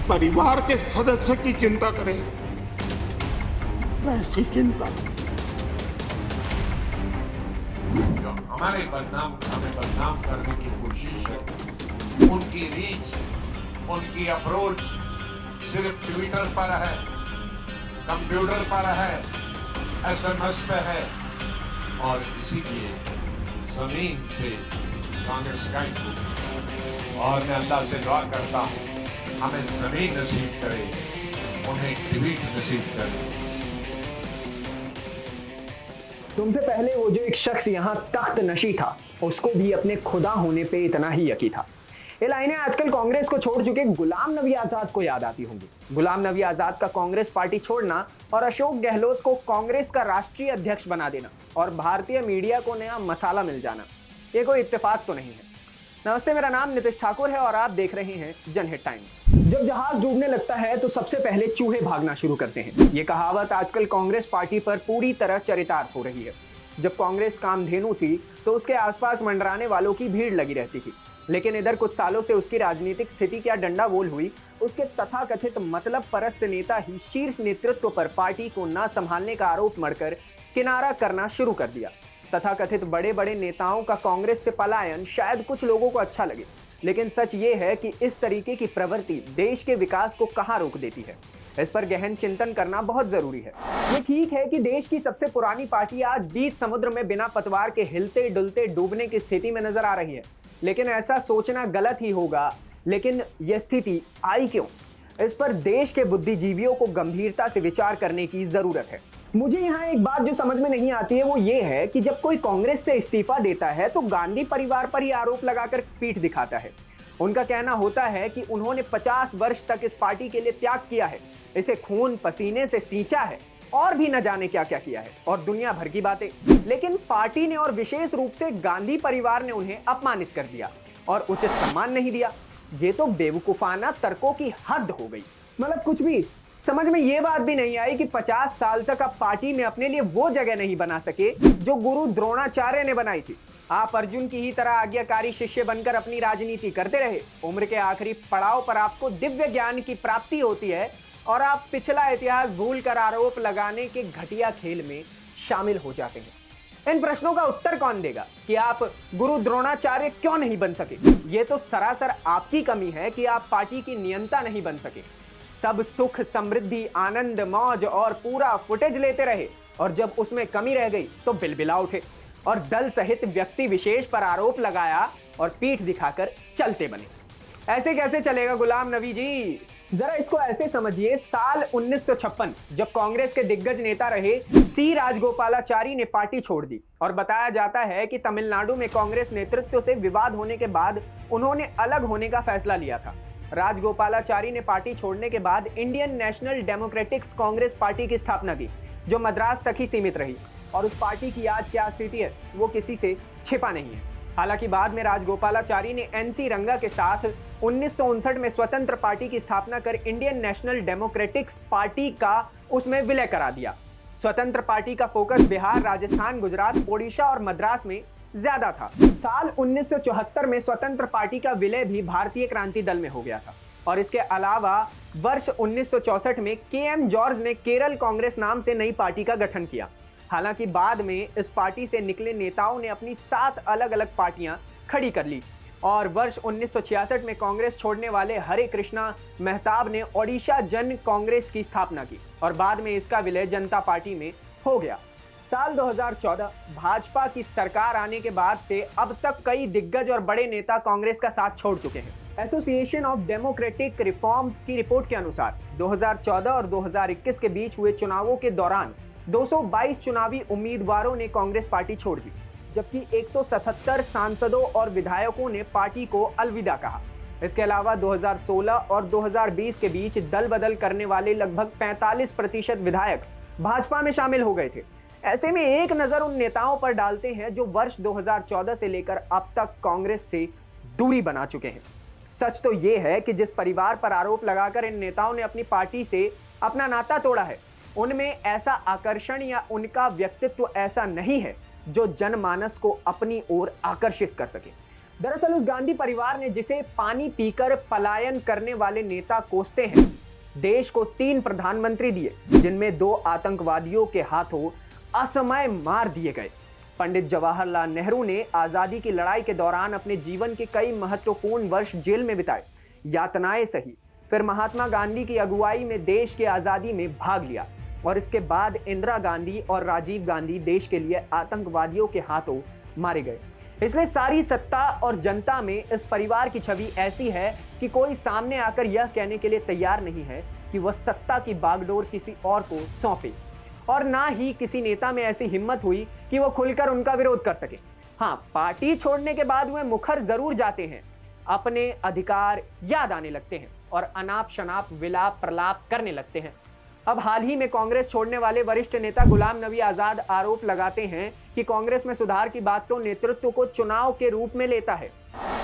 परिवार के सदस्य की चिंता करें, वैसी चिंता जो हमें बदनाम करने की कोशिश है, उनकी रीच, उनकी अप्रोच सिर्फ ट्विटर पर है, कंप्यूटर पर है, एसएमएस पे है, और इसीलिए जमीन से कांग्रेस गायब हो गई। और मैं अल्लाह से दुआ करता हूँ हमें जमीन नसीब करे, उन्हें ट्वीट नसीब करे। तुमसे पहले वो जो एक शख्स यहाँ तख्त नशी था, उसको भी अपने खुदा होने पे इतना ही यकीन था। ये लाइनें आजकल कांग्रेस को छोड़ चुके गुलाम नबी आजाद को याद आती होंगी। गुलाम नबी आजाद का कांग्रेस पार्टी छोड़ना और अशोक गहलोत को कांग्रेस का राष्ट्रीय अध्यक्ष बना देना और भारतीय मीडिया को नया मसाला मिल जाना, ये कोई इत्तेफाक तो नहीं है। नमस्ते, मेरा नाम नितिश ठाकुर है और आप देख रहे हैं जनहित टाइम्स। जब जहाज डूबने लगता है तो सबसे पहले चूहे भागना शुरू करते हैं। ये कहावत आजकल कांग्रेस पार्टी पर पूरी तरह चरितार्थ हो रही है। जब कांग्रेस कामधेनु थी तो उसके आसपास मंडराने वालों की भीड़ लगी रहती थी, लेकिन इधर कुछ सालों से उसकी राजनीतिक स्थिति क्या डंडावोल हुई, उसके तथाकथित मतलब परस्त नेता ही शीर्ष नेतृत्व पर पार्टी को न संभालने का आरोप मढ़कर किनारा करना शुरू कर दिया। तथाकथित बड़े बड़े नेताओं का कांग्रेस से पलायन शायद कुछ लोगों को अच्छा लगे, लेकिन सच ये है कि इस तरीके की प्रवृत्ति देश के विकास को कहां रोक देती है। इस पर गहन चिंतन करना बहुत जरूरी है। ये ठीक है कि देश की सबसे पुरानी पार्टी आज बीच समुद्र में बिना पतवार के हिलते डुलते डूबने की स्थिति में नजर आ रही है, लेकिन ऐसा सोचना गलत ही होगा। लेकिन यह स्थिति आई क्यों, इस पर देश के बुद्धिजीवियों को गंभीरता से विचार करने की जरूरत है। मुझे यहाँ एक बात जो समझ में नहीं आती है वो ये है कि जब कोई कांग्रेस से इस्तीफा देता है तो गांधी परिवार पर ही आरोप लगाकर पीठ दिखाता है। उनका कहना होता है कि उन्होंने 50 वर्ष तक इस पार्टी के लिए त्याग किया है, इसे खून पसीने से सींचा है और भी न जाने क्या क्या किया है, और दुनिया भर की बातें। लेकिन पार्टी ने और विशेष रूप से गांधी परिवार ने उन्हें अपमानित कर दिया और उचित सम्मान नहीं दिया। ये तो बेवकूफाना तर्कों की हद हो गई। मतलब कुछ भी समझ में ये बात भी नहीं आई कि 50 साल तक आप पार्टी में अपने लिए वो जगह नहीं बना सके जो गुरु द्रोणाचार्य ने बनाई थी। आप अर्जुन की ही तरह आज्ञाकारी शिष्य बनकर अपनी राजनीति करते रहे। उम्र के आखिरी पड़ाव पर आपको दिव्य ज्ञान की प्राप्ति होती है और आप पिछला इतिहास भूलकर आरोप लगाने के घटिया खेल में शामिल हो जाते हैं। इन प्रश्नों का उत्तर कौन देगा कि आप गुरु द्रोणाचार्य क्यों नहीं बन सके? ये तो सरासर आपकी कमी है कि आप पार्टी की नियंता नहीं बन सके। सब सुख समृद्धि आनंद मौज और पूरा फुटेज लेते रहे, और जब उसमें कमी रह गई तो बिलबिला उठे और दल सहित व्यक्ति विशेष पर आरोप लगाया और पीठ दिखाकर चलते बने। ऐसे कैसे चलेगा गुलाम नबी जी? जरा इसको ऐसे समझिए, साल 1956 जब कांग्रेस के दिग्गज नेता रहे सी राजगोपालाचारी ने पार्टी छोड़ दी, और बताया जाता है कि तमिलनाडु में कांग्रेस नेतृत्व से विवाद होने के बाद उन्होंने अलग होने का फैसला लिया था। राजगोपालाचारी ने पार्टी छोड़ने के बाद Indian national democratics Congress party की स्थापना की, जो मद्रास तक ही सीमित रही, और उस पार्टी की आज क्या स्थिति है वो किसी से छिपा नहीं है। हालांकि बाद में राजगोपालाचारी ने एनसी रंगा के साथ 1959 में स्वतंत्र पार्टी की स्थापना कर इंडियन नेशनल डेमोक्रेटिक्स पार्टी का उसमें विलय करा दिया। स्वतंत्र पार्टी का फोकस बिहार, राजस्थान, गुजरात, ओडिशा और मद्रास में ज्यादा था। साल 1974 में स्वतंत्र पार्टी का विलय भी भारतीय क्रांति दल में हो गया था, और इसके अलावा वर्ष 1964 में के.एम. जॉर्ज ने केरल कांग्रेस नाम से नई पार्टी का गठन किया। हालांकि बाद में इस पार्टी से निकले नेताओं ने अपनी 7 अलग अलग पार्टियां खड़ी कर ली, और वर्ष 1966 में कांग्रेस छोड़ने वाले हरे कृष्णा मेहताब ने ओडिशा जन कांग्रेस की स्थापना की, और बाद में इसका विलय जनता पार्टी में हो गया। साल 2014 भाजपा की सरकार आने के बाद से अब तक कई दिग्गज और बड़े नेता कांग्रेस का साथ छोड़ चुके हैं। एसोसिएशन ऑफ डेमोक्रेटिक रिफॉर्म्स की रिपोर्ट के अनुसार 2014 और 2021 के बीच हुए चुनावों के दौरान 222 चुनावी उम्मीदवारों ने कांग्रेस पार्टी छोड़ दी, जबकि 177 सांसदों और विधायकों ने पार्टी को अलविदा कहा। इसके अलावा 2016 और 2020 के बीच दल बदल करने वाले लगभग 45% विधायक भाजपा में शामिल हो गए थे। ऐसे में एक नजर उन नेताओं पर डालते हैं जो वर्ष 2014 से लेकर अब तक कांग्रेस से दूरी बना चुके हैं। सच तो यह है कि जिस परिवार पर आरोप लगाकर इन नेताओं ने अपनी पार्टी से अपना नाता तोड़ा है, उनमें ऐसा आकर्षण या उनका व्यक्तित्व ऐसा नहीं है जो जनमानस को अपनी ओर आकर्षित कर सके। दरअसल उस गांधी परिवार ने, जिसे पानी पीकर पलायन करने वाले नेता कोसते हैं, देश को 3 प्रधानमंत्री दिए, जिनमें 2 आतंकवादियों के हाथों असमय मार दिए गए। पंडित जवाहरलाल नेहरू ने आजादी की लड़ाई के दौरान अपने जीवन के कई महत्वपूर्ण वर्ष जेल में बिताए, यातनाएं सही। फिर महात्मा गांधी की अगुवाई में देश की आजादी में भाग लिया और इसके बाद इंदिरा गांधी और राजीव गांधी देश के लिए आतंकवादियों के हाथों मारे गए। इसलिए सारी सत्ता और जनता में इस परिवार की छवि ऐसी है कि कोई सामने आकर यह कहने के लिए तैयार नहीं है कि वह सत्ता की बागडोर किसी और को सौंपे, और ना ही किसी नेता में ऐसी हिम्मत हुई कि वो खुलकर उनका विरोध कर सके। हाँ, पार्टी छोड़ने के बाद वे मुखर जरूर जाते हैं, अपने अधिकार याद आने लगते हैं और अनाप शनाप विलाप प्रलाप करने लगते हैं। अब हाल ही में कांग्रेस छोड़ने वाले वरिष्ठ नेता गुलाम नबी आजाद आरोप लगाते हैं कि कांग्रेस में सुधार की बात तो नेतृत्व को चुनाव के रूप में लेता है।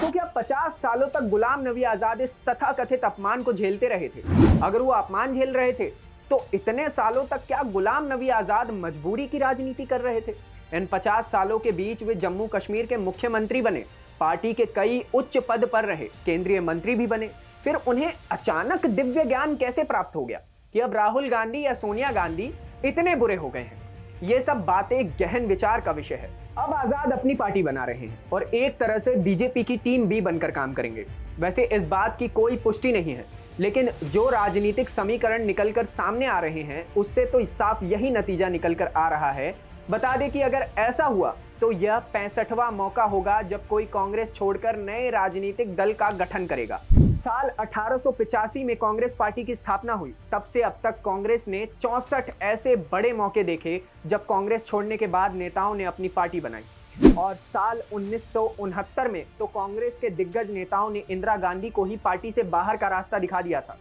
तो क्या 50 सालों तक गुलाम नबी आजाद इस तथाकथित अपमान को झेलते रहे थे? अगर वो अपमान झेल रहे थे तो इतने सालों तक क्या गुलाम नबी आजाद मजबूरी की राजनीति कर रहे थे? इन 50 सालों के बीच वे जम्मू कश्मीर के मुख्यमंत्री बने, पार्टी के कई उच्च पद पर रहे, केंद्रीय मंत्री भी बने। फिर उन्हें अचानक दिव्य ज्ञान कैसे प्राप्त हो गया कि अब राहुल गांधी या सोनिया गांधी इतने बुरे हो गए हैं? ये सब बातें गहन विचार का विषय है। अब आजाद अपनी पार्टी बना रहे हैं और एक तरह से बीजेपी की टीम बी बनकर काम करेंगे। वैसे इस बात की कोई पुष्टि नहीं है, लेकिन जो राजनीतिक समीकरण निकलकर सामने आ रहे हैं उससे तो साफ यही नतीजा निकलकर आ रहा है। बता दें कि अगर ऐसा हुआ तो यह 65वां मौका होगा जब कोई कांग्रेस छोड़कर नए राजनीतिक दल का गठन करेगा। साल 1885 में कांग्रेस पार्टी की स्थापना हुई, तब से अब तक कांग्रेस ने 64 ऐसे बड़े मौके देखे जब कांग्रेस छोड़ने के बाद नेताओं ने अपनी पार्टी बनाई। और साल 1969 में तो कांग्रेस के दिग्गज नेताओं ने इंदिरा गांधी को ही पार्टी से बाहर का रास्ता दिखा दिया था।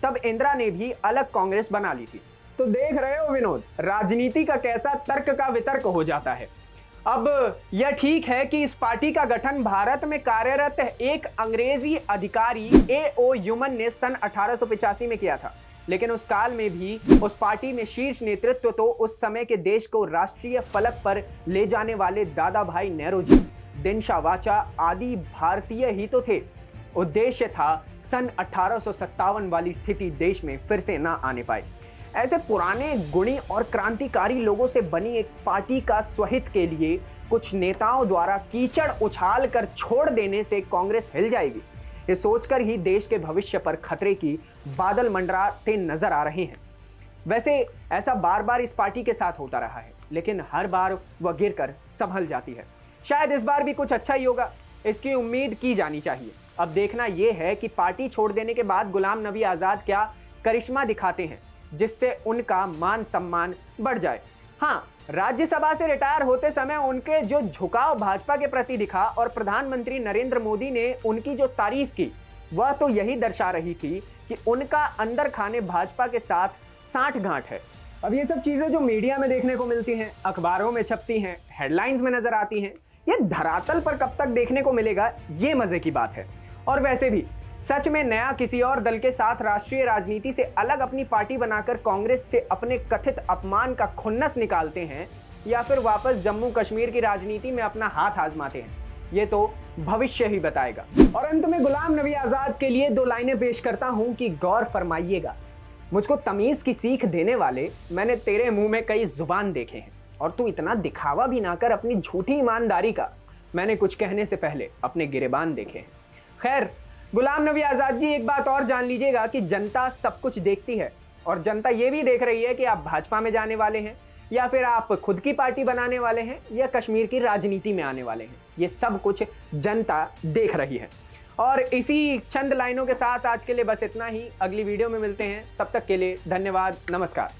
तब इंदिरा ने भी अलग कांग्रेस बना ली थी। तो देख रहे हो विनोद, राजनीति का कैसा तर्क का वितर्क हो जाता है। अब यह ठीक है कि इस पार्टी का गठन भारत में कार्यरत एक अंग्रेजी अधिकारी A.O. ह्यूमन ने सन 1885 में किया था, लेकिन उस काल में भी उस पार्टी में शीर्ष नेतृत्व तो उस समय के देश को राष्ट्रीय फलक पर ले जाने वाले दादा भाई नेहरू जी, दिनशा वाचा आदि भारतीय ही तो थे। उद्देश्य था सन 1857 वाली स्थिति देश में फिर से ना आने पाए। ऐसे पुराने गुणी और क्रांतिकारी लोगों से बनी एक पार्टी का स्वहित के लिए कुछ नेताओं द्वारा कीचड़ उछाल कर छोड़ देने से कांग्रेस हिल जाएगी, ये सोचकर ही देश के भविष्य पर खतरे की बादल मंडराते नजर आ रहे हैं। वैसे ऐसा बार बार इस पार्टी के साथ होता रहा है, लेकिन हर बार वह गिरकर संभल जाती है। शायद इस बार भी कुछ अच्छा ही होगा, इसकी उम्मीद की जानी चाहिए। अब देखना यह है कि पार्टी छोड़ देने के बाद गुलाम नबी आजाद क्या करिश्मा दिखाते हैं जिससे उनका मान सम्मान बढ़ जाए। हाँ, राज्यसभा से रिटायर होते समय उनके जो झुकाव भाजपा के प्रति दिखा और प्रधानमंत्री नरेंद्र मोदी ने उनकी जो तारीफ की, वह तो यही दर्शा रही थी कि उनका अंदर खाने भाजपा के साथ साठगांठ है। अब ये सब चीजें जो मीडिया में देखने को मिलती हैं, अखबारों में छपती हैं, हेडलाइंस में नजर आती हैं, ये धरातल पर कब तक देखने को मिलेगा, ये मजे की बात है। और वैसे भी सच में नया किसी और दल के साथ राष्ट्रीय राजनीति से अलग अपनी पार्टी बनाकर कांग्रेस से अपने कथित अपमान का खुन्नस निकालते हैं या फिर वापस जम्मू कश्मीर की राजनीति में अपना हाथ आजमाते हैं, ये तो भविष्य ही बताएगा। और अंत में गुलाम नबी आजाद के लिए 2 लाइनें पेश करता हूं कि गौर फरमाइएगा। मुझको तमीज की सीख देने वाले, मैंने तेरे मुंह में कई जुबान देखे हैं और तू इतना दिखावा भी ना कर अपनी झूठी ईमानदारी का, मैंने कुछ कहने से पहले अपने गिरेबान देखे हैं। खैर, गुलाम नबी आजाद जी, एक बात और जान लीजिएगा कि जनता सब कुछ देखती है और जनता ये भी देख रही है कि आप भाजपा में जाने वाले हैं या फिर आप खुद की पार्टी बनाने वाले हैं या कश्मीर की राजनीति में आने वाले हैं। ये सब कुछ जनता देख रही है। और इसी चंद लाइनों के साथ आज के लिए बस इतना ही। अगली वीडियो में मिलते हैं, तब तक के लिए धन्यवाद, नमस्कार।